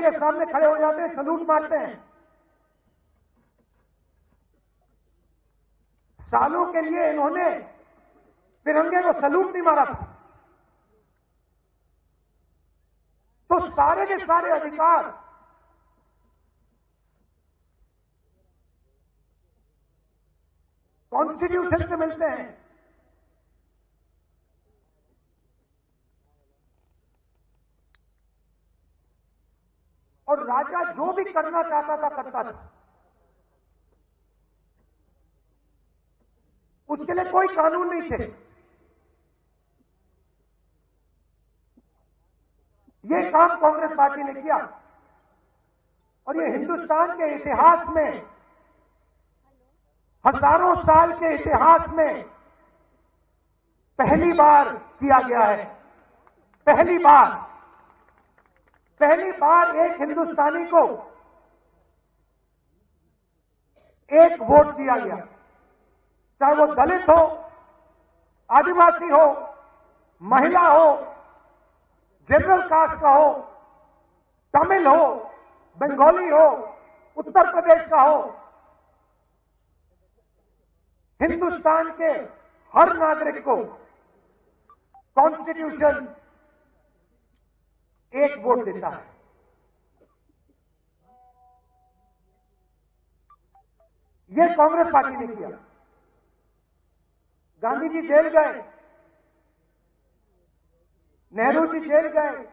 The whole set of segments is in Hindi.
के सामने खड़े हो जाते हैं, सलूट मारते हैं। सालों के लिए इन्होंने तिरंगे को सलूट नहीं मारा था। तो सारे के सारे अधिकार कॉन्स्टिट्यूशन से मिलते हैं। और राजा जो भी करना चाहता था करता था, उसके लिए कोई कानून नहीं थे। ये काम कांग्रेस पार्टी ने किया और ये हिंदुस्तान के इतिहास में, हजारों साल के इतिहास में पहली बार किया गया है। पहली बार एक हिंदुस्तानी को एक वोट दिया गया, चाहे वो दलित हो, आदिवासी हो, महिला हो, जनरल कास्ट का हो, तमिल हो, बंगाली हो, उत्तर प्रदेश का हो। हिंदुस्तान के हर नागरिक को कॉन्स्टिट्यूशन एक वोट देता है। यह कांग्रेस पार्टी ने किया। गांधी जी जेल गए, नेहरू जी जेल गए,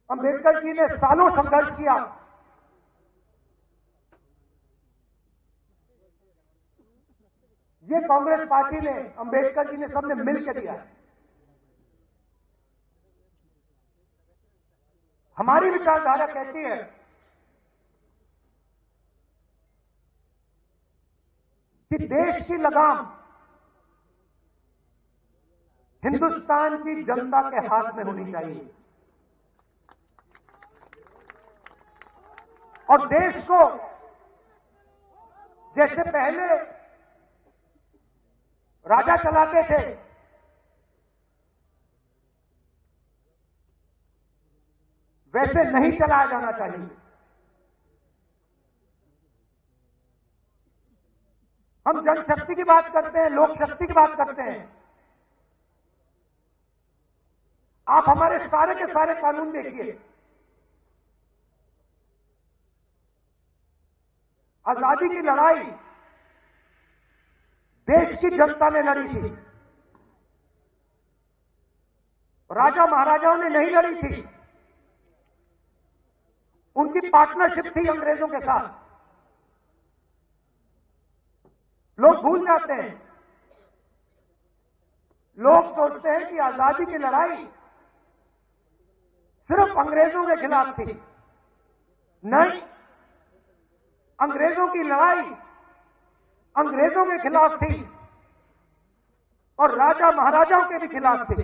अंबेडकर जी ने सालों संघर्ष किया। ये कांग्रेस पार्टी ने, अंबेडकर जी ने, सबने मिलकर दिया है। हमारी विचारधारा कहती है कि देश की लगाम हिंदुस्तान की जनता के हाथ में होनी चाहिए और देश को जैसे पहले राजा चलाते थे, वैसे नहीं चलाया जाना चाहिए। हम जनशक्ति की बात करते हैं, लोक शक्ति की बात करते हैं। आप हमारे सारे के सारे कानून देखिए। आजादी की लड़ाई देश की जनता ने लड़ी थी, राजा महाराजाओं ने नहीं लड़ी थी। उनकी पार्टनरशिप थी अंग्रेजों के साथ। लोग भूल जाते हैं, लोग सोचते हैं कि आजादी की लड़ाई सिर्फ अंग्रेजों के खिलाफ थी। नहीं, अंग्रेजों की लड़ाई अंग्रेजों के खिलाफ थी और राजा महाराजाओं के भी खिलाफ थी।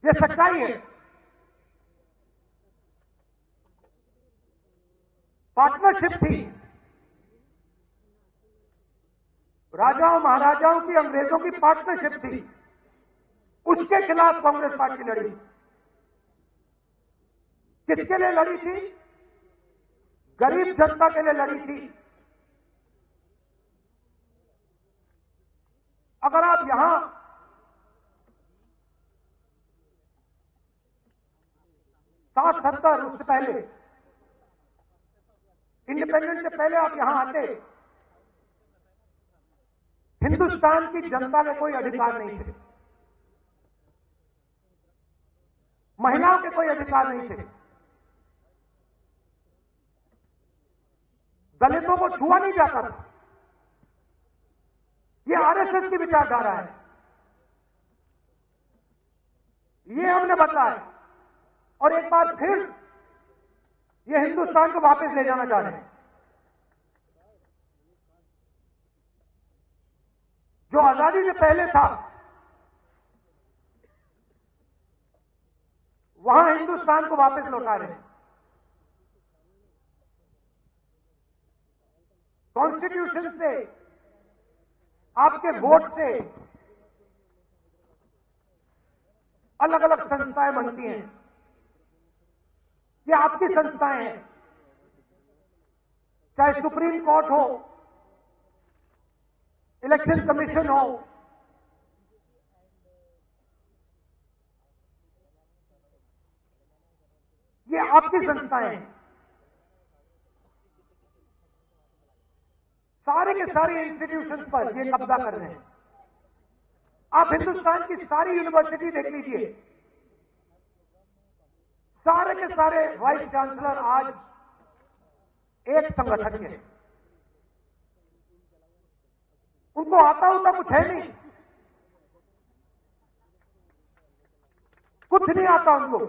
ये सच्चाई है। पार्टनरशिप थी राजाओं महाराजाओं की, अंग्रेजों की पार्टनरशिप थी। उसके खिलाफ कांग्रेस पार्टी लड़ी। किसके लिए लड़ी थी? गरीब जनता के लिए लड़ी थी। अगर आप यहां 60-70 उससे पहले, इंडिपेंडेंस से पहले आप यहां आते, हिंदुस्तान की जनता के कोई अधिकार नहीं थे, महिलाओं के कोई अधिकार नहीं थे, दलितों को छुआ नहीं जाता था। ये आरएसएस की विचारधारा है। ये हमने बताया और एक बार फिर ये हिंदुस्तान को वापस ले जाना चाह रहे हैं। जो आजादी से पहले था वहां हिंदुस्तान को वापस लौटा रहे हैं। कॉन्स्टिट्यूशन से, आपके वोट से अलग अलग संस्थाएं बनती हैं। ये आपकी संस्थाएं हैं, चाहे सुप्रीम कोर्ट हो, इलेक्शन कमीशन हो, ये आपकी संस्थाएं हैं। सारे के सारे इंस्टीट्यूशन पर ये कब्जा कर रहे हैं। आप हिंदुस्तान की सारी यूनिवर्सिटी देख लीजिए, सारे के सारे वाइस चांसलर आज एक संगठन के, उनको आता होता कुछ है नहीं, कुछ नहीं आता उनको।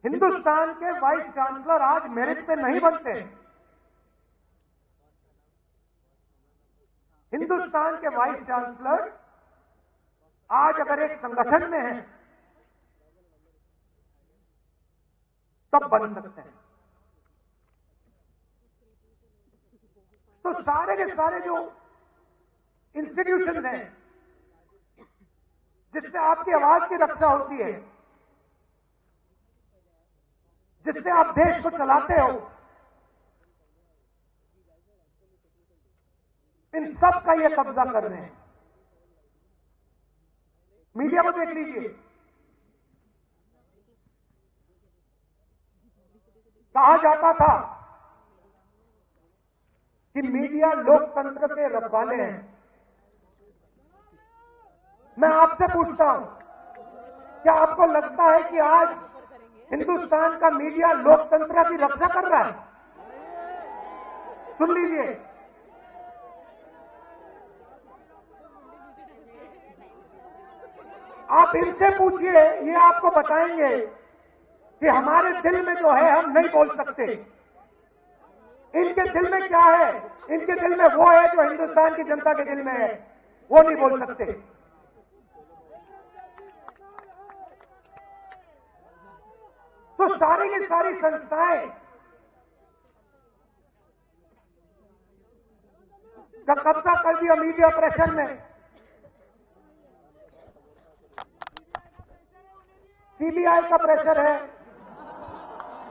हिंदुस्तान के वाइस चांसलर आज मेरिट पे नहीं बनते। हिंदुस्तान के वाइस चांसलर आज अगर एक संगठन में है तब बन सकते हैं। तो सारे के सारे जो इंस्टीट्यूशन हैं जिससे आपकी आवाज की रक्षा होती है, जिससे आप देश को चलाते हो, इन सब का ये कब्जा कर रहे हैं। मीडिया को देख लीजिए, कहा जाता था कि मीडिया लोकतंत्र के रखवाले हैं। मैं आपसे पूछता हूं, क्या आपको लगता है कि आज हिंदुस्तान का मीडिया लोकतंत्र की रक्षा कर रहा है? सुन लीजिए, आप इनसे पूछिए, ये आपको बताएंगे कि हमारे दिल में जो है हम नहीं बोल सकते। इनके दिल में क्या है? इनके दिल में वो है जो हिंदुस्तान की जनता के दिल में है, वो नहीं बोल सकते। तो सारी की सारी संस्थाएं का कब्जा कर दिया मीडिया प्रेशर में। सीबीआई का प्रेशर है,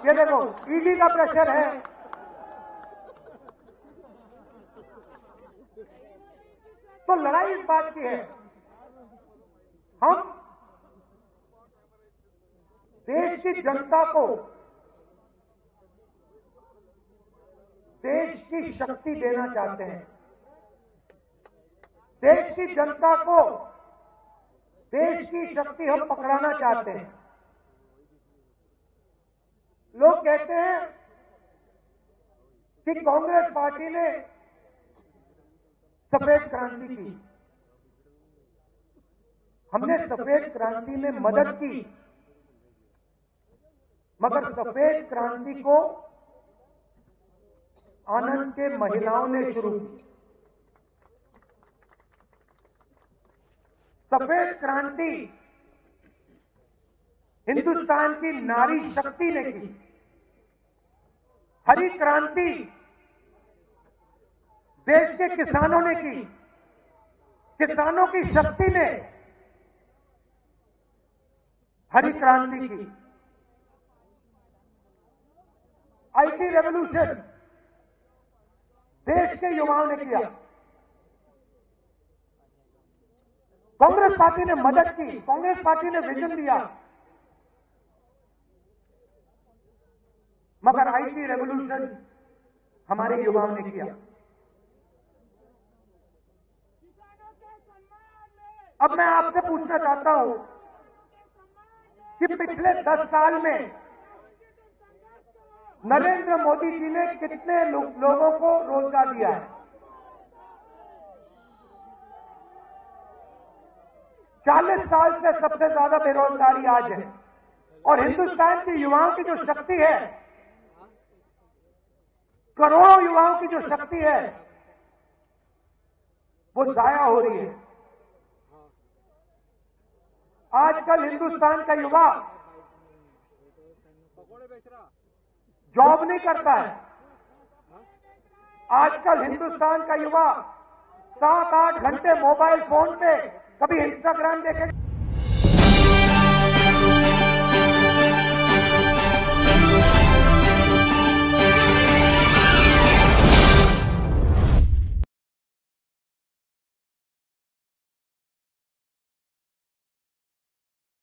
ये देखो ईडी का प्रेशर है, तो लड़ाई इस बात की है, हम देश की जनता को देश की शक्ति देना चाहते हैं। देश की जनता को देश की शक्ति हम पकड़ाना चाहते हैं। लोग कहते हैं कि कांग्रेस पार्टी ने सफेद क्रांति की। हमने सफेद क्रांति में मदद की, मगर सफेद क्रांति को आनंद के महिलाओं ने शुरू की। सफेद क्रांति हिंदुस्तान की नारी शक्ति ने की। हरी क्रांति देश के किसानों ने की। किसानों की शक्ति ने हरी क्रांति की। आईटी रेवोल्यूशन देश के युवाओं ने किया। कांग्रेस पार्टी ने मदद की, कांग्रेस पार्टी ने विजन दिया, मगर आईटी रेवोल्यूशन हमारे युवाओं ने किया। अब मैं आपसे पूछना चाहता हूं कि पिछले 10 साल में नरेंद्र मोदी जी ने कितने लोगों को रोजगार दिया है? 40 साल से सबसे ज्यादा बेरोजगारी आज है, और हिंदुस्तान के युवाओं की जो शक्ति है, करोड़ों युवाओं की जो शक्ति है, वो जाया हो रही है। आजकल हिंदुस्तान का युवा जॉब नहीं करता है। आजकल हिंदुस्तान का युवा 7-8 घंटे मोबाइल फोन पे, कभी इंस्टाग्राम देखेगा,